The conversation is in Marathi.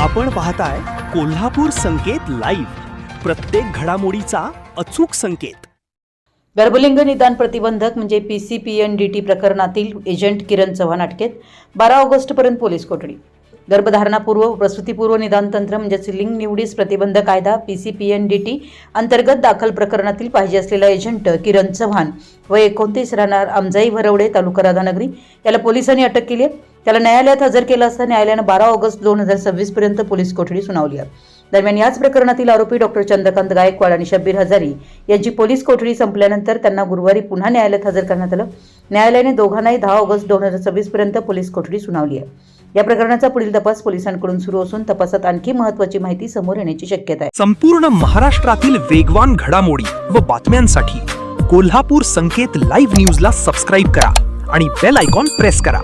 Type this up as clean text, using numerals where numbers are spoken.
आपण पाहताय कोल्हापूर संकेत लाईव्ह, प्रत्येक घडामोडीचा अचूक संकेत। गर्भलिंग निदान प्रतिबंधक म्हणजे PCPNDT प्रकरणातील एजंट किरण चव्हाण अटकेत, 12 ऑगस्टपर्यंत पोलीस कोठडी। गर्भधारणापूर्व व प्रसूतीपूर्व निदान तंत्र म्हणजे लिंग निवडीस प्रतिबंध कायदा PCPNDT अंतर्गत दाखल प्रकरणातील पाहिजे असलेला एजंट किरण चव्हाण वय 29 राहणार आमजाई भरवडे तालुका राधानगरी याला पोलिसांनी अटक केली आहे। त्याला न्यायालयात हजर केलं असता न्यायालयाने 12 ऑगस्ट 2026 पर्यंत पोलीस कोठडी सुनावली आहे। दरम्यान याच प्रकरणातील आरोपी डॉक्टर चंद्रकांत गायकवाड आणि शब्बीर हजारी यांची पोलीस कोठडी संपल्यानंतर त्यांना गुरुवारी पुन्हा न्यायालयात हजर करण्यात आलं। न्यायालयाने दोघांनाही 10 ऑगस्ट 2026 पर्यंत पोलीस कोठडी सुनावली आहे। या प्रकरणाचा पुढील तपास पोलिसांकडून सुरू असून तपासात आणखी महत्त्वाची माहिती समोर येण्याची शक्यता आहे। संपूर्ण महाराष्ट्रातील वेगवान घडामोडी व बातम्यांसाठी कोल्हापूर संकेत लाईव्ह न्यूजला सबस्क्राईब करा आणि बेल आयकॉन प्रेस करा।